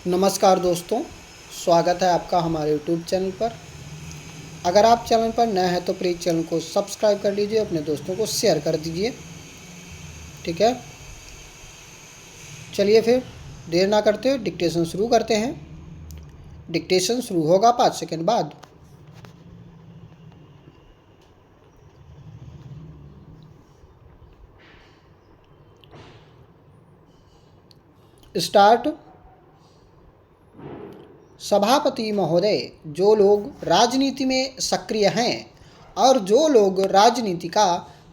नमस्कार दोस्तों, स्वागत है आपका हमारे यूट्यूब चैनल पर। अगर आप चैनल पर नए हैं तो प्लीज़ चैनल को सब्सक्राइब कर लीजिए, अपने दोस्तों को शेयर कर दीजिए। ठीक है, चलिए फिर देर ना करते हुए डिक्टेशन शुरू करते हैं। डिक्टेशन शुरू होगा 5 सेकंड बाद। स्टार्ट। सभापति महोदय, जो लोग राजनीति में सक्रिय हैं और जो लोग राजनीति का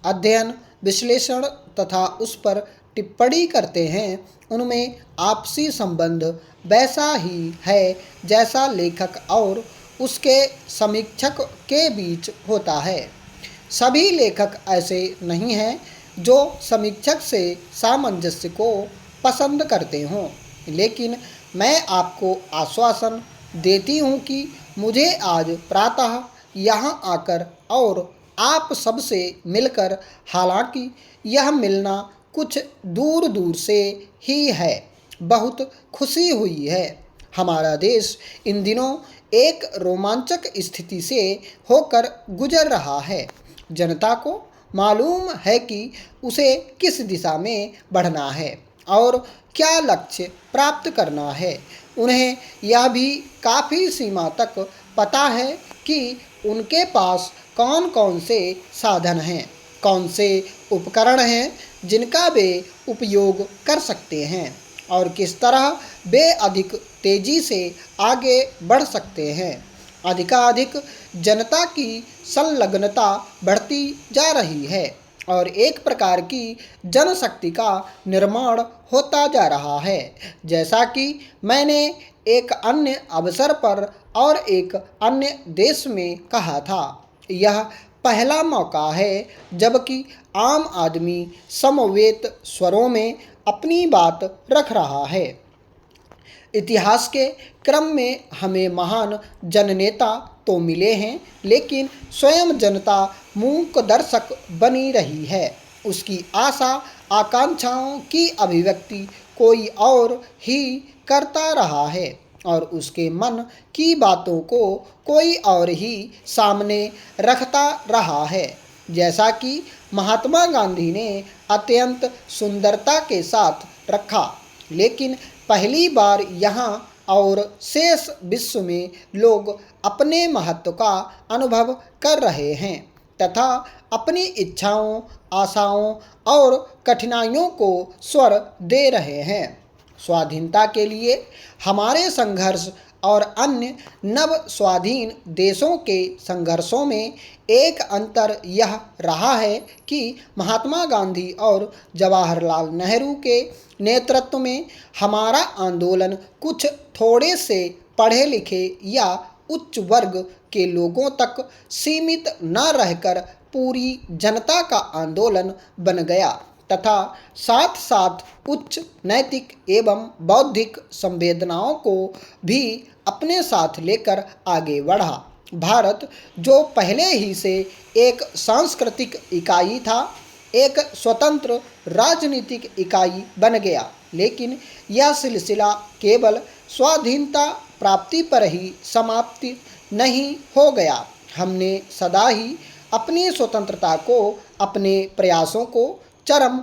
अध्ययन, विश्लेषण तथा उस पर टिप्पणी करते हैं, उनमें आपसी संबंध वैसा ही है जैसा लेखक और उसके समीक्षक के बीच होता है। सभी लेखक ऐसे नहीं हैं जो समीक्षक से सामंजस्य को पसंद करते हों, लेकिन मैं आपको आश्वासन देती हूँ कि मुझे आज प्रातः यहाँ आकर और आप सबसे मिलकर, हालांकि यह मिलना कुछ दूर दूर से ही है, बहुत खुशी हुई है। हमारा देश इन दिनों एक रोमांचक स्थिति से होकर गुजर रहा है। जनता को मालूम है कि उसे किस दिशा में बढ़ना है और क्या लक्ष्य प्राप्त करना है। उन्हें यह भी काफ़ी सीमा तक पता है कि उनके पास कौन कौन से साधन हैं, कौन से उपकरण हैं जिनका वे उपयोग कर सकते हैं और किस तरह वे अधिक तेज़ी से आगे बढ़ सकते हैं। अधिकाधिक जनता की संलग्नता बढ़ती जा रही है और एक प्रकार की जनशक्ति का निर्माण होता जा रहा है। जैसा कि मैंने एक अन्य अवसर पर और एक अन्य देश में कहा था, यह पहला मौका है जबकि आम आदमी समवेत स्वरों में अपनी बात रख रहा है। इतिहास के क्रम में हमें महान जननेता तो मिले हैं, लेकिन स्वयं जनता मूक दर्शक बनी रही है। उसकी आशा आकांक्षाओं की अभिव्यक्ति कोई और ही करता रहा है और उसके मन की बातों को कोई और ही सामने रखता रहा है। जैसा कि महात्मा गांधी ने अत्यंत सुंदरता के साथ रखा, लेकिन पहली बार यहाँ और शेष विश्व में लोग अपने महत्व का अनुभव कर रहे हैं तथा अपनी इच्छाओं, आशाओं और कठिनाइयों को स्वर दे रहे हैं। स्वाधीनता के लिए हमारे संघर्ष और अन्य नव स्वाधीन देशों के संघर्षों में एक अंतर यह रहा है कि महात्मा गांधी और जवाहरलाल नेहरू के नेतृत्व में हमारा आंदोलन कुछ थोड़े से पढ़े लिखे या उच्च वर्ग के लोगों तक सीमित न रहकर पूरी जनता का आंदोलन बन गया तथा साथ साथ उच्च नैतिक एवं बौद्धिक संवेदनाओं को भी अपने साथ लेकर आगे बढ़ा। भारत, जो पहले ही से एक सांस्कृतिक इकाई था, एक स्वतंत्र राजनीतिक इकाई बन गया, लेकिन यह सिलसिला केवल स्वाधीनता प्राप्ति पर ही समाप्ति नहीं हो गया। हमने सदा ही अपनी स्वतंत्रता को, अपने प्रयासों को चरम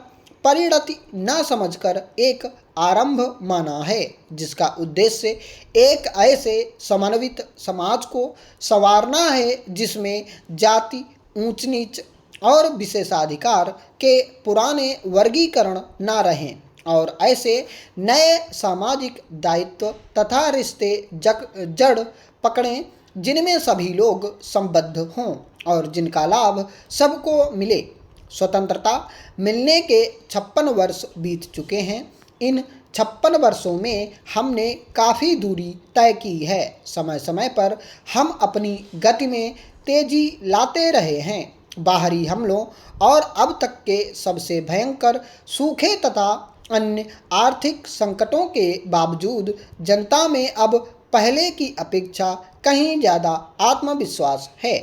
परिणति न समझकर एक आरंभ माना है, जिसका उद्देश्य एक ऐसे समन्वित समाज को संवारना है जिसमें जाति, ऊंच नीच और विशेषाधिकार के पुराने वर्गीकरण न रहें और ऐसे नए सामाजिक दायित्व तथा रिश्ते जड़ पकड़ें जिनमें सभी लोग संबद्ध हों और जिनका लाभ सबको मिले। स्वतंत्रता मिलने के 56 वर्ष बीत चुके हैं। इन 56 वर्षों में हमने काफ़ी दूरी तय की है। समय समय पर हम अपनी गति में तेजी लाते रहे हैं। बाहरी हमलों और अब तक के सबसे भयंकर सूखे तथा अन्य आर्थिक संकटों के बावजूद जनता में अब पहले की अपेक्षा कहीं ज़्यादा आत्मविश्वास है।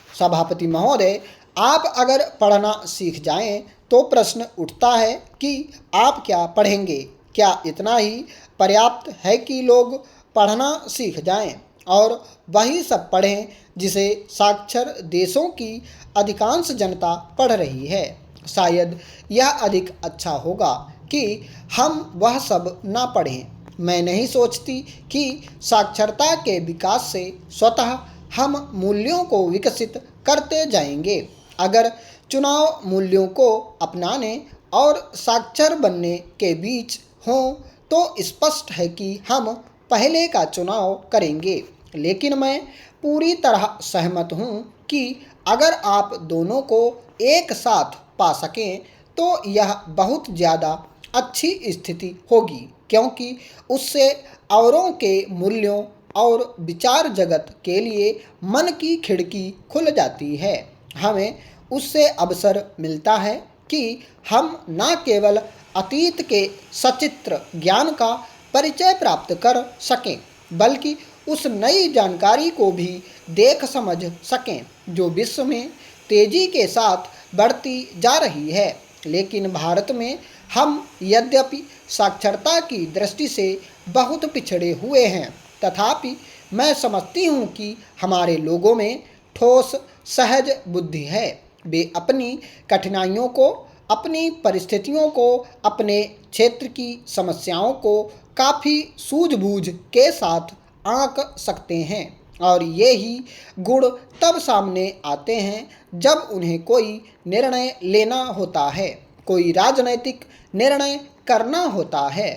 सभापति महोदय, आप अगर पढ़ना सीख जाएं तो प्रश्न उठता है कि आप क्या पढ़ेंगे। क्या इतना ही पर्याप्त है कि लोग पढ़ना सीख जाएं और वही सब पढ़ें जिसे साक्षर देशों की अधिकांश जनता पढ़ रही है? शायद यह अधिक अच्छा होगा कि हम वह सब ना पढ़ें। मैं नहीं सोचती कि साक्षरता के विकास से स्वतः हम मूल्यों को विकसित करते जाएंगे। अगर चुनाव मूल्यों को अपनाने और साक्षर बनने के बीच हों तो स्पष्ट है कि हम पहले का चुनाव करेंगे। लेकिन मैं पूरी तरह सहमत हूँ कि अगर आप दोनों को एक साथ पा सकें तो यह बहुत ज़्यादा अच्छी स्थिति होगी, क्योंकि उससे औरों के मूल्यों और विचार जगत के लिए मन की खिड़की खुल जाती है। हमें उससे अवसर मिलता है कि हम न केवल अतीत के सचित्र ज्ञान का परिचय प्राप्त कर सकें, बल्कि उस नई जानकारी को भी देख समझ सकें जो विश्व में तेजी के साथ बढ़ती जा रही है। लेकिन भारत में हम यद्यपि साक्षरता की दृष्टि से बहुत पिछड़े हुए हैं, तथापि मैं समझती हूँ कि हमारे लोगों में ठोस सहज बुद्धि है। वे अपनी कठिनाइयों को, अपनी परिस्थितियों को, अपने क्षेत्र की समस्याओं को काफ़ी सूझबूझ के साथ आंक सकते हैं और ये ही गुण तब सामने आते हैं जब उन्हें कोई निर्णय लेना होता है, कोई राजनैतिक निर्णय करना होता है।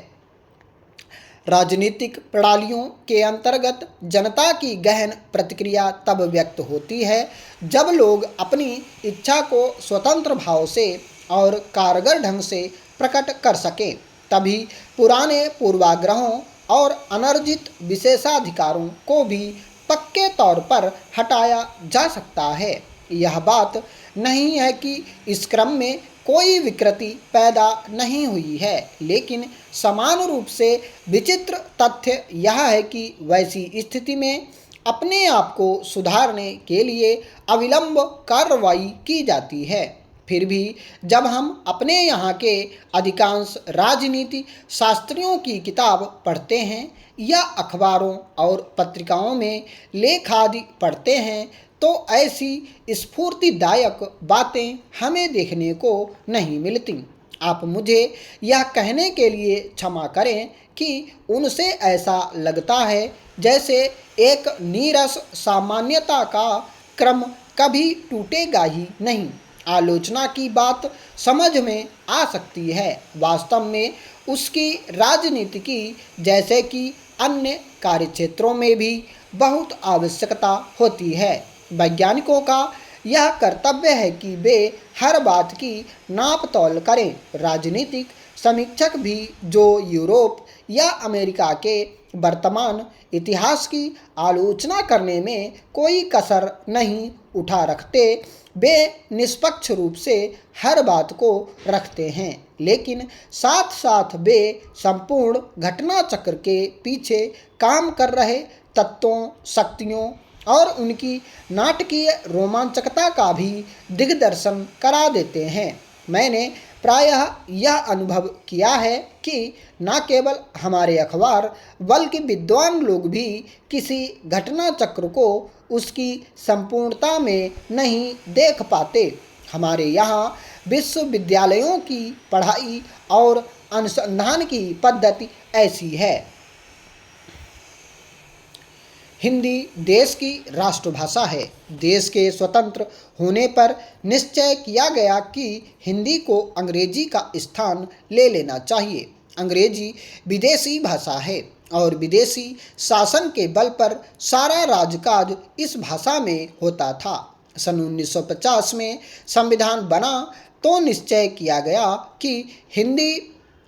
राजनीतिक प्रणालियों के अंतर्गत जनता की गहन प्रतिक्रिया तब व्यक्त होती है जब लोग अपनी इच्छा को स्वतंत्र भाव से और कारगर ढंग से प्रकट कर सकें। तभी पुराने पूर्वाग्रहों और अनर्जित विशेषाधिकारों को भी पक्के तौर पर हटाया जा सकता है। यह बात नहीं है कि इस क्रम में कोई विकृति पैदा नहीं हुई है, लेकिन समान रूप से विचित्र तथ्य यह है कि वैसी स्थिति में अपने आप को सुधारने के लिए अविलंब कार्रवाई की जाती है। फिर भी जब हम अपने यहाँ के अधिकांश राजनीति शास्त्रियों की किताब पढ़ते हैं या अखबारों और पत्रिकाओं में लेख आदि पढ़ते हैं तो ऐसी स्फूर्तिदायक बातें हमें देखने को नहीं मिलती। आप मुझे यह कहने के लिए क्षमा करें कि उनसे ऐसा लगता है जैसे एक नीरस सामान्यता का क्रम कभी टूटेगा ही नहीं। आलोचना की बात समझ में आ सकती है, वास्तव में उसकी राजनीति की जैसे कि अन्य कार्यक्षेत्रों में भी बहुत आवश्यकता होती है। वैज्ञानिकों का यह कर्तव्य है कि वे हर बात की नाप तौल करें। राजनीतिक समीक्षक भी जो यूरोप या अमेरिका के वर्तमान इतिहास की आलोचना करने में कोई कसर नहीं उठा रखते, वे निष्पक्ष रूप से हर बात को रखते हैं, लेकिन साथ साथ वे संपूर्ण घटना चक्र के पीछे काम कर रहे तत्वों, शक्तियों और उनकी नाटकीय रोमांचकता का भी दिग्दर्शन करा देते हैं। मैंने प्रायः यह अनुभव किया है कि न केवल हमारे अखबार बल्कि विद्वान लोग भी किसी घटना चक्र को उसकी संपूर्णता में नहीं देख पाते। हमारे यहाँ विश्वविद्यालयों की पढ़ाई और अनुसंधान की पद्धति ऐसी है। हिंदी देश की राष्ट्रभाषा है। देश के स्वतंत्र होने पर निश्चय किया गया कि हिंदी को अंग्रेजी का स्थान ले लेना चाहिए। अंग्रेजी विदेशी भाषा है और विदेशी शासन के बल पर सारा राजकाज इस भाषा में होता था। सन 1950 में संविधान बना तो निश्चय किया गया कि हिंदी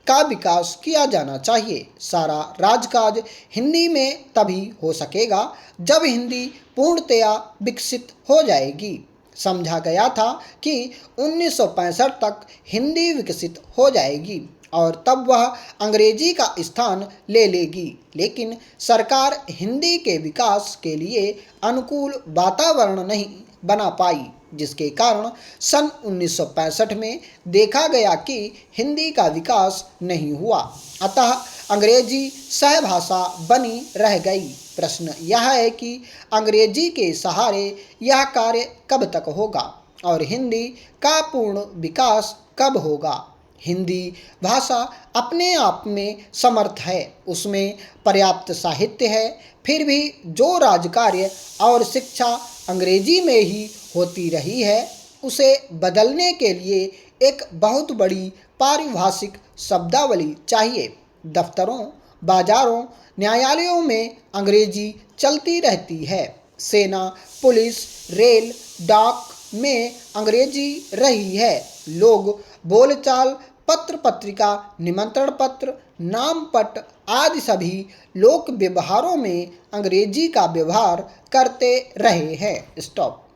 का विकास किया जाना चाहिए। सारा राजकाज हिंदी में तभी हो सकेगा जब हिंदी पूर्णतया विकसित हो जाएगी। समझा गया था कि 1965 तक हिंदी विकसित हो जाएगी और तब वह अंग्रेजी का स्थान ले लेगी, लेकिन सरकार हिंदी के विकास के लिए अनुकूल वातावरण नहीं बना पाई। जिसके कारण सन 1965 में देखा गया कि हिंदी का विकास नहीं हुआ, अतः अंग्रेजी सहभाषा बनी रह गई। प्रश्न यह है कि अंग्रेजी के सहारे यह कार्य कब तक होगा और हिंदी का पूर्ण विकास कब होगा। हिंदी भाषा अपने आप में समर्थ है, उसमें पर्याप्त साहित्य है, फिर भी जो राजकार्य और शिक्षा अंग्रेजी में ही होती रही है, उसे बदलने के लिए एक बहुत बड़ी पारिभाषिक शब्दावली चाहिए। दफ्तरों, बाजारों, न्यायालयों में अंग्रेजी चलती रहती है। सेना, पुलिस, रेल, डाक में अंग्रेजी रही है। लोग बोलचाल, पत्र पत्रिका, निमंत्रण पत्र, नामपट आदि सभी लोक व्यवहारों में अंग्रेजी का व्यवहार करते रहे हैं। स्टॉप।